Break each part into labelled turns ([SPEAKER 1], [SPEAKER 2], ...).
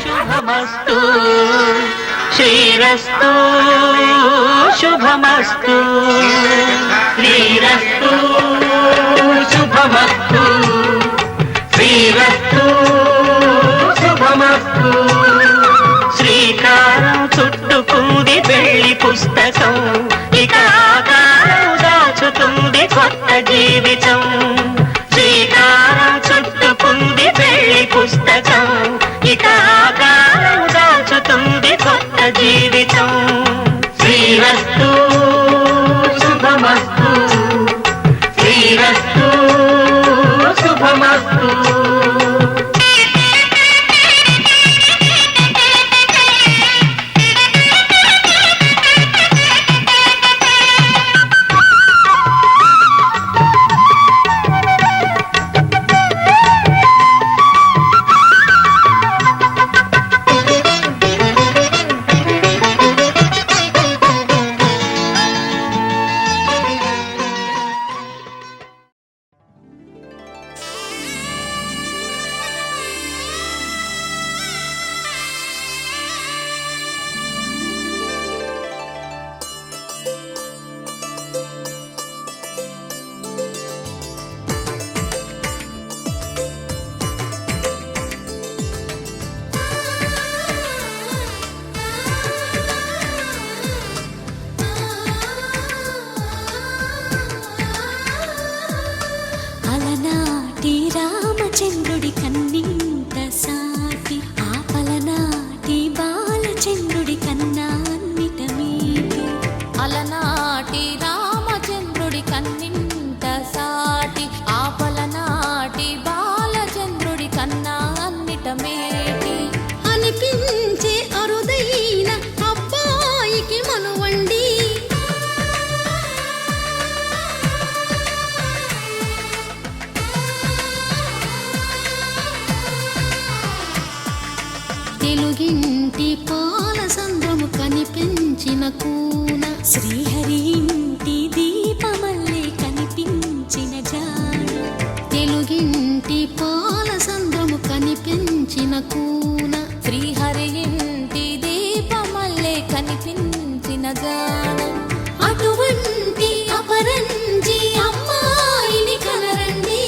[SPEAKER 1] శుభమస్తు శ్రీరస్తు శుభమస్తు శ్రీరస్తు శుభమస్తు శ్రీరస్తు శుభమస్తు శ్రీకారం చుట్టుకుంది పెళ్లి పుస్తకం ఇక ఆకారం దాచుతుంది కొత్త జీవితం శ్రీకారం చుట్టుకుంది పెళ్లి పుస్తకం ఇక ఆకారం దాచుతుంది కొత్త జీవితం శ్రీరస్తు శుభమస్తు శ్రీరస్తు శుభమస్తు
[SPEAKER 2] రామచంద్రుడి కన్నింత సాటి ఆపలనాటి బాలచంద్రుడి కన్నా అన్నిట మీటి అలనాటి రామచంద్రుడి కన్నింత సాటి ఆపలనాటి బాలచంద్రుడి కన్నా అన్నిట మేటి అనిపించే అరుదైన అబ్బాయికి మనువండి తెలుగింటి పాల సంద్రము కనిపించిన కూన శ్రీహరి ఇంటి దీపమల్లే కనిపించిన జాడ తెలుగింటి పాల సంద్రము కనిపించిన కూన శ్రీహరి ఇంటి దీపమల్లే కనిపించిన జాడ అటువంటి అపరంజి అమ్మాయిని కనరండి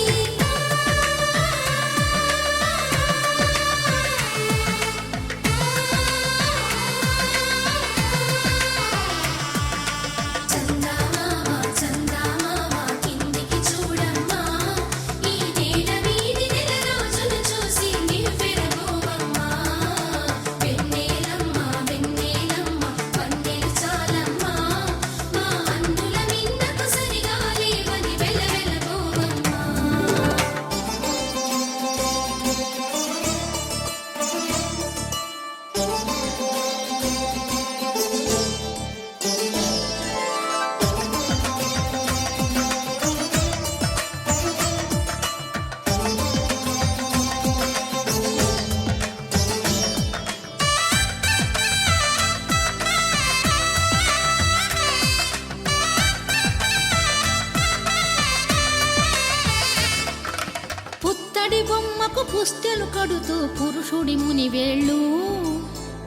[SPEAKER 2] బొమ్మకు పుస్తెలు కడుతూ పురుషుడి ముని వేళ్ళు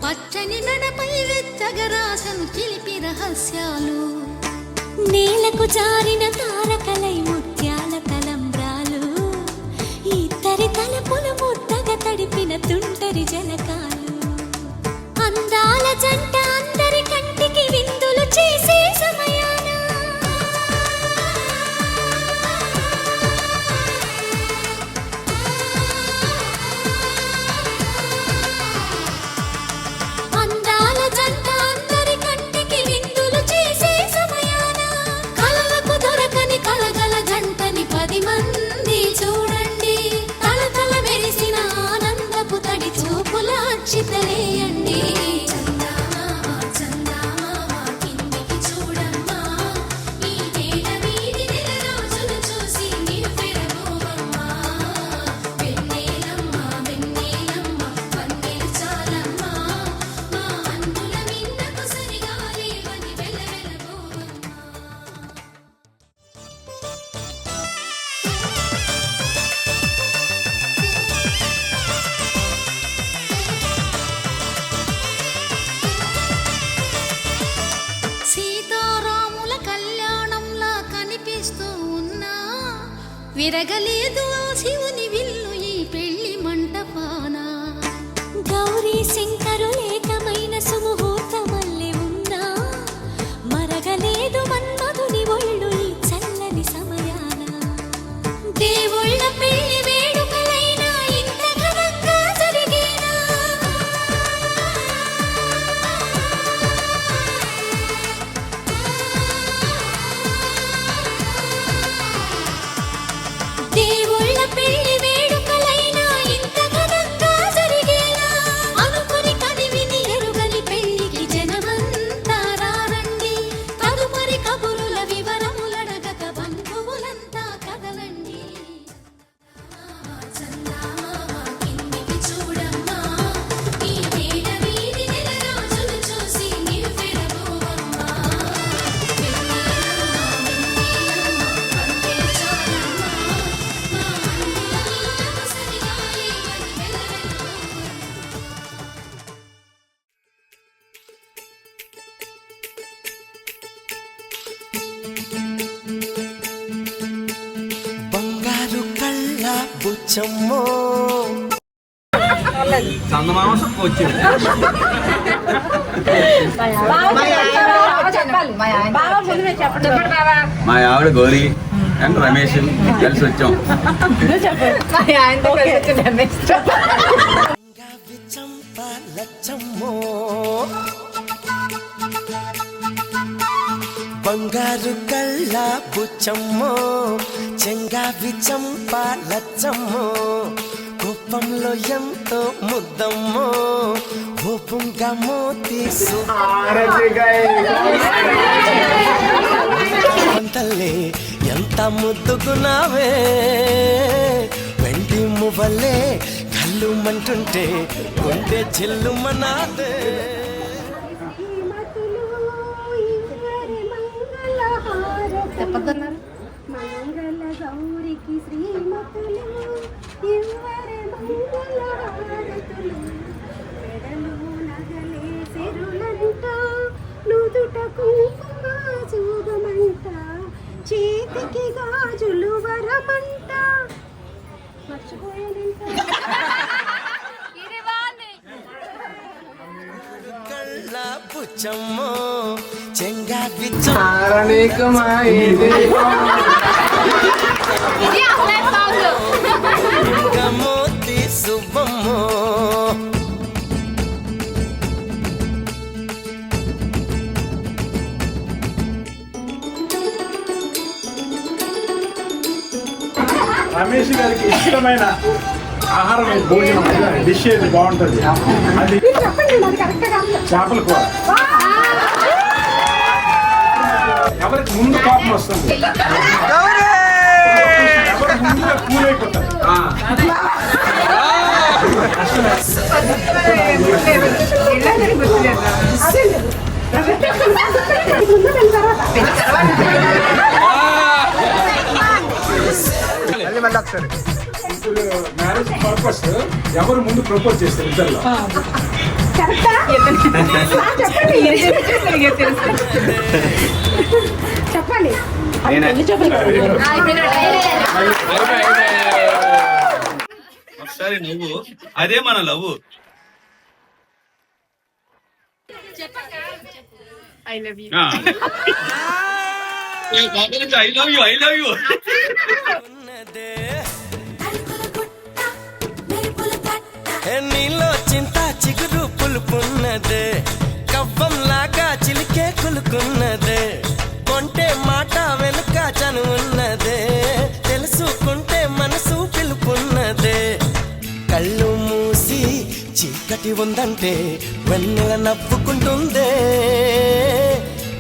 [SPEAKER 2] పచ్చని మెడపై వెచ్చగరాసను చిలిపి రహస్యాలు నేలకు జారిన తారకలై ముత్యాల తలంబ్రాలు ఇద్దరి తలపులు ముద్దగా తడిపిన తుంటరి జలకాలు అందాల జంట అందరి కంటికి విందులు చేసే సమయాన విరగలేదు ఆ శివుని విల్లు ఈ పెళ్లి మంటపాన. గౌరీ శంకరు ఏకమైన సుముహూర్తమల్లె ఉన్నా మరగలేదు మన్మధుని ఒళ్ళు ఈ చల్లని సమయాన. దేవుళ్ళ పెళ్లి వేడుకలైనా ఇంత ఘనంగా జరిగేనా? దేవుళ్ళ పెళ్లి వేడుకలైనా ఇంత ఘనంగా జరిగేనా? అనుకుని కదివిని ఎరుగని పెళ్లికి జనమంతా రారండి. తదుపరి కబురుల వివరములడగక బంధువులంతా కదలండి. చందమామ కిందికి చూడమ్మా, ఈ వేడ వీధి నెలరాజులు చూసి నివ్వెరబోవమ్మా.
[SPEAKER 3] బంగారు కళ్ళ బుచ్చమ్మో
[SPEAKER 4] చందమామ వచ్చింది. మా ఆవిడ గౌరీ అండ్ రమేష్ కలిసి వచ్చాం.
[SPEAKER 3] చెంగావి చంప లచ్చమ్మో బంగారు కళ్ళ బుచ్చమ్మో చెంగావి చంప లచ్చమ్మో కోపంలో ఎంతో ముద్దమ్మో ఓపుంగా మోతి తల్లి ఎంత ముద్దుకున్నావే వెండి మువ్వలే కళ్ళు మంటుంటే గుండె చెల్లుమనాదే.
[SPEAKER 5] మంగళ గౌరికి శ్రీమతులు ఇవ్వరే మంగళ హారతులు. మెడలు నగలే సిరులంట, నుదుట కుంకుమ చూగమంట, చేతికి గాజులు వరమంట. మర్చిపోయానంట.
[SPEAKER 3] కళ్ళ బుచ్చమ్మో చెంగావి మోతి సుబ్బమ్మో
[SPEAKER 6] రమేష్ గారికి ఇష్టమైన ఆహారం భోజనం డిష్ ఏది బాగుంటుంది? అది చేపల కూర. ఎవరికి ముందు కోపం వస్తుంది, ఎవరికి ముందుగా కూల్ అయిపోతారు. ఇప్పుడు మ్యారేజ్ పర్పస్ ఎవరు ముందు ప్రపోజ్ చేస్తారు ఇద్దరులో?
[SPEAKER 5] చెప్పండి.
[SPEAKER 4] ఒకసారి నువ్వు అదే మన love. I love you I love you.
[SPEAKER 3] నీలో చింత చిగురు పులుపున్నదే, కవ్వం లాగా చిలికే కులుకున్నదే, కొంటే మాట వెనుక చనువున్నదే, తెలుసుకుంటే మనసు పిలుపున్నదే. కళ్ళు మూసి చీకటి ఉందంటే వెన్నెల నవ్వుకుంటుందే,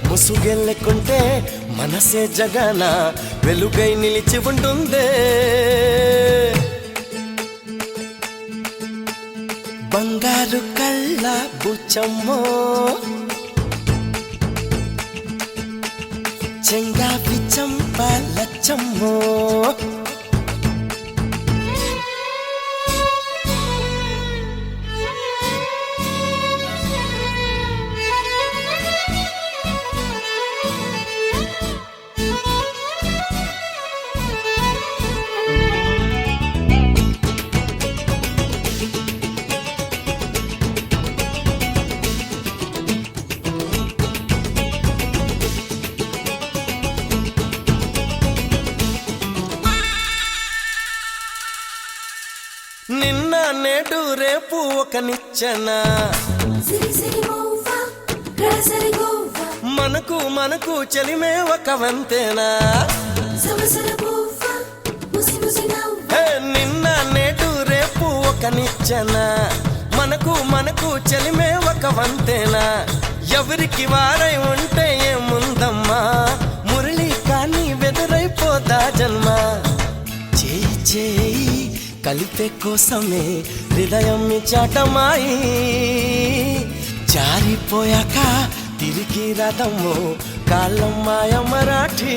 [SPEAKER 3] ముసుగెళ్ళకుంటే మనసే జగన వెలుగై నిలిచి ఉంటుందే. బంగారు కళ్ళ బుచ్చమ్మో చెంగావి చంప లచ్చమ్మో నిన్న నేడు రేపు ఒక నిచ్చెన
[SPEAKER 2] సిరి సిరి మోవా రసరి గోవా
[SPEAKER 3] మనకు చెలిమే ఒక వంతేనా
[SPEAKER 2] సవసర పోవా ముసి ముసి నవ్వా
[SPEAKER 3] హే, నిన్న నేడు రేపు ఒక నిచ్చెన మనకు చెలిమే ఒక వంతేనా ఎవరికి వారై ఉంటే ఏముందమ్మా మురళి కానీ వెదురైపోదా జన్మ చేయి చేయి కలిపే కోసమే హృదయం చాటమాయి జారిపోయాక తిరిగి రథము కాళ్ళం మాయ మరాఠీ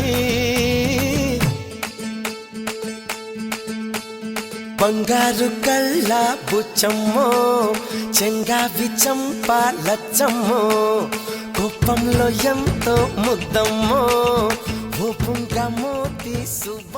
[SPEAKER 3] బంగారు కళ్ళ బుచ్చమ్మో చెంగావి చంప లచ్చమ్మో కోపంలో ఎంతో ముద్దమ్మో ఓ పుంగ మోతి శుభ